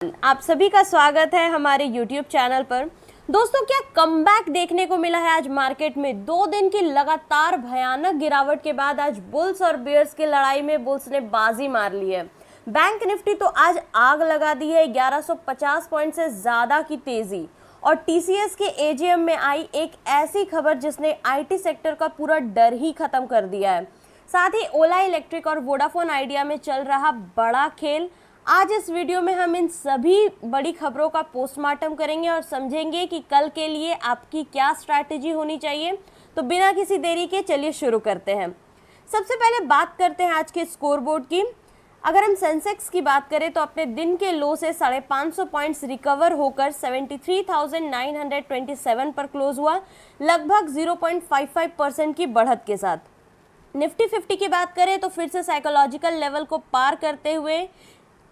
आप सभी का स्वागत है हमारे YouTube चैनल पर। दोस्तों, क्या कमबैक देखने को मिला है आज मार्केट में। 2 दिन की लगातार भयानक गिरावट के बाद आज बुल्स और बियर्स की लड़ाई में बुल्स ने बाजी मार ली है। बैंक निफ्टी तो आज आग लगा दी है, 1150 पॉइंट से ज्यादा की तेजी। और टीसीएस के एजीएम में आई एक ऐसी खबर जिसने आईटी सेक्टर का पूरा डर ही खत्म कर दिया है। साथ ही ओला इलेक्ट्रिक और वोडाफोन आइडिया में चल रहा बड़ा खेल। आज इस वीडियो में हम इन सभी बड़ी खबरों का पोस्टमार्टम करेंगे और समझेंगे कि कल के लिए आपकी क्या स्ट्रैटेजी होनी चाहिए। तो बिना किसी देरी के चलिए शुरू करते हैं। सबसे पहले बात करते हैं आज के स्कोरबोर्ड की। अगर हम सेंसेक्स की बात करें तो अपने दिन के लो से 550 पॉइंट्स रिकवर होकर 73,927 पर क्लोज हुआ, लगभग 0.55% की बढ़त के साथ। निफ्टी 50 की बात करें तो फिर से साइकोलॉजिकल लेवल को पार करते हुए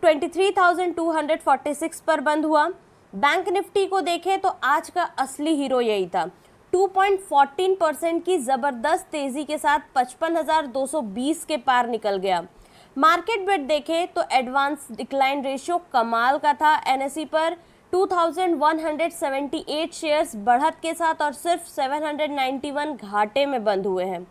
23,246 पर बंद हुआ। बैंक निफ्टी को देखें तो आज का असली हीरो यही था। 2.14% की जबरदस्त तेजी के साथ 55,220 के पार निकल गया। मार्केट बेट देखें तो एडवांस डिक्लाइन रेशियो कमाल का था। एनएसई पर 2,178 शेयर्स बढ़त के साथ और सिर्फ 791 घाटे में बंद हुए हैं।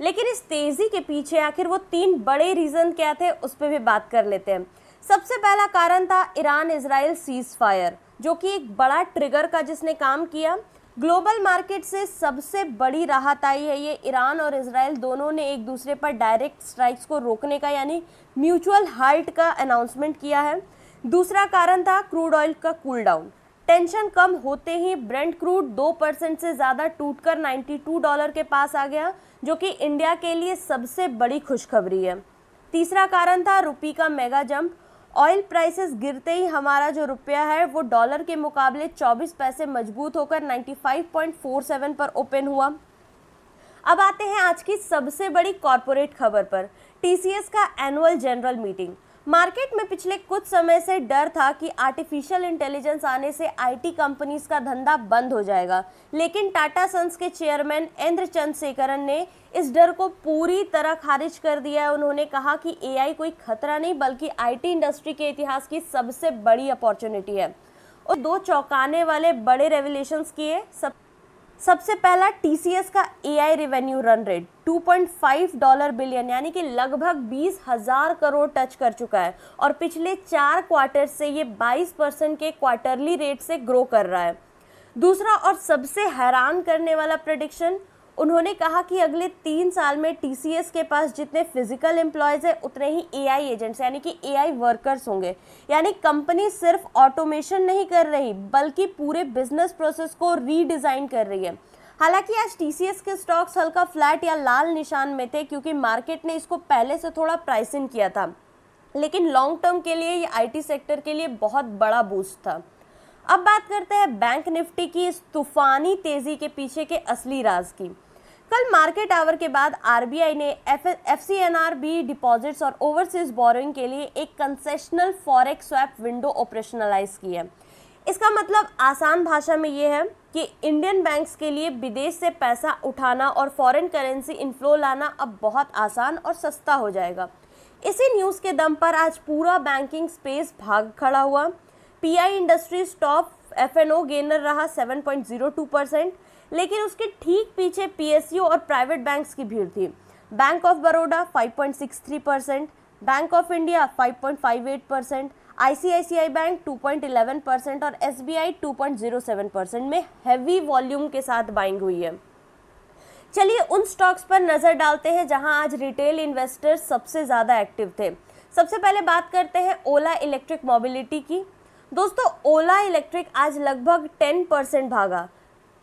लेकिन इस तेजी के पीछे आखिर वो 3 बड़े रीजन क्या थे, उस पर भी बात कर लेते हैं। सबसे पहला कारण था ईरान इजराइल सीज फायर, जो कि एक बड़ा ट्रिगर का जिसने काम किया। ग्लोबल मार्केट से सबसे बड़ी राहत आई है। ये ईरान और इजराइल दोनों ने एक दूसरे पर डायरेक्ट स्ट्राइक्स को रोकने का यानी म्यूचुअल हाल्ट का अनाउंसमेंट किया है। दूसरा कारण था क्रूड ऑयल का कूल डाउन। टेंशन कम होते ही ब्रेंट क्रूड 2% से ज़्यादा टूटकर $92 के पास आ गया, जो कि इंडिया के लिए सबसे बड़ी खुशखबरी है। तीसरा कारण था रुपये का मेगा जंप। ऑयल प्राइसेस गिरते ही हमारा जो रुपया है वो डॉलर के मुकाबले 24 पैसे मजबूत होकर 95.47 पर ओपन हुआ। अब आते हैं आज की सबसे बड़ी कॉर्पोरेट खबर पर, टीसीएस का एनुअल जनरल मीटिंग। मार्केट में पिछले कुछ समय से डर था कि आर्टिफिशियल इंटेलिजेंस आने से आईटी कंपनीज का धंधा बंद हो जाएगा, लेकिन टाटा सन्स के चेयरमैन इंद्र चंद्रशेखरन ने इस डर को पूरी तरह खारिज कर दिया है। उन्होंने कहा कि एआई कोई खतरा नहीं बल्कि आईटी इंडस्ट्री के इतिहास की सबसे बड़ी अपॉर्चुनिटी है। और 2 चौंकाने वाले बड़े रेवलेशंस किए। सबसे पहला, टीसीएस का AI revenue run rate $2.5 billion यानी कि लगभग 20,000 करोड़ टच कर चुका है और पिछले 4 क्वार्टर से ये 22% के क्वार्टरली रेट से ग्रो कर रहा है। दूसरा और सबसे हैरान करने वाला प्रेडिक्शन, उन्होंने कहा कि अगले 3 साल में टीसीएस के पास जितने फिजिकल एम्प्लॉयज है उतने ही एआई एजेंट्स यानी कि एआई वर्कर्स होंगे। यानी कंपनी सिर्फ ऑटोमेशन नहीं कर रही बल्कि पूरे बिजनेस प्रोसेस को रीडिजाइन कर रही है। हालांकि आज टीसीएस के स्टॉक्स हल्का फ्लैट या लाल निशान में थे क्योंकि मार्केट ने इसको पहले से थोड़ा प्राइसिंग किया था, लेकिन लॉन्ग टर्म के लिए ये आईटी सेक्टर के लिए बहुत बड़ा बूस्ट था। अब बात करते हैं बैंक निफ्टी की इस तूफानी तेजी के पीछे के असली राज की। कल मार्केट आवर के बाद आरबीआई ने एफसीएनआरबी डिपॉजिट्स और ओवरसीज बोरोइंग के लिए एक concessional forex swap window operationalize की है। इसका मतलब आसान भाषा में ये है कि इंडियन बैंक्स के लिए विदेश से पैसा उठाना और फॉरेन करेंसी इनफ्लो लाना अब बहुत आसान और सस्ता हो जाएगा। इसी न्यूज़ के दम पर आज पूरा बैंकिंग स्पेस भाग खड़ा हुआ। PI industries top FNO gainer रहा 7.02%, लेकिन उसके ठीक पीछे पीएसयू और प्राइवेट बैंक्स की भीड़ थी। Bank of Baroda 5.63%, bank of India 5.58%, ICICI bank 2.11% और एसबीआई 2.07% में हैवी वॉल्यूम के साथ बाइंग हुई है। चलिए उन स्टॉक्स पर नजर डालते हैं जहां आज रिटेल इन्वेस्टर्स सबसे ज्यादा एक्टिव थे। सबसे पहले बात करते हैं ओला इलेक्ट्रिक मोबिलिटी की। दोस्तों, ओला इलेक्ट्रिक आज लगभग 10% भागा।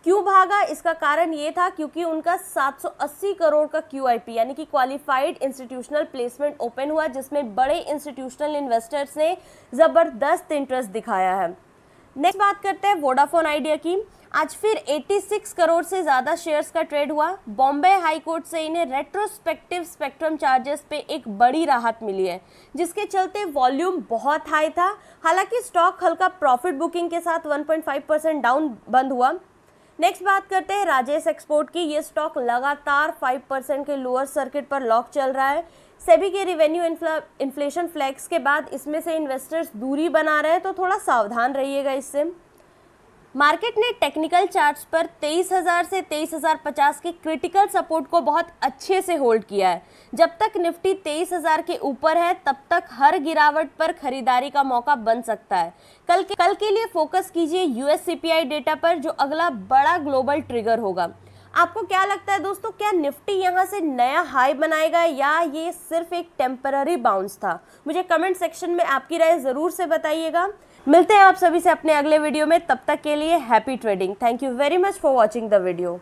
क्यों भागा? इसका कारण ये था क्योंकि उनका 780 करोड़ का क्यूआईपी यानी कि क्वालिफाइड इंस्टीट्यूशनल प्लेसमेंट ओपन हुआ, जिसमें बड़े इंस्टीट्यूशनल इन्वेस्टर्स ने जबरदस्त इंटरेस्ट दिखाया है। नेक्स्ट बात करते हैं वोडाफोन आइडिया की। आज फिर 86 करोड़ से ज़्यादा शेयर्स का ट्रेड हुआ। बॉम्बे हाई कोर्ट से इन्हें रेट्रोस्पेक्टिव स्पेक्ट्रम चार्जेस पे एक बड़ी राहत मिली है, जिसके चलते वॉल्यूम बहुत हाई था। हालांकि स्टॉक हल्का प्रॉफिट बुकिंग के साथ 1.5% डाउन बंद हुआ। नेक्स्ट बात करते हैं राजेश एक्सपोर्ट की। ये स्टॉक लगातार 5% के लोअर सर्किट पर लॉक चल रहा है। सेबी के रिवेन्यू इन्फ्लेशन फ्लैग्स के बाद इसमें से इन्वेस्टर्स दूरी बना रहे हैं, तो थोड़ा सावधान रहिएगा इससे। मार्केट ने टेक्निकल चार्ट्स पर 23,000 से 23,050 के क्रिटिकल सपोर्ट को बहुत अच्छे से होल्ड किया है। जब तक निफ्टी 23,000 के ऊपर है तब तक हर गिरावट पर खरीदारी का मौका बन सकता है। कल के लिए फोकस कीजिए यूएस सीपीआई डेटा पर, जो अगला बड़ा ग्लोबल ट्रिगर होगा। आपको क्या लगता है दोस्तों, क्या निफ्टी यहाँ से नया हाई बनाएगा या ये सिर्फ एक टेम्पररी बाउंस था? मुझे कमेंट सेक्शन में आपकी राय ज़रूर से बताइएगा। मिलते हैं आप सभी से अपने अगले वीडियो में, तब तक के लिए happy trading. Thank you very much for watching the video.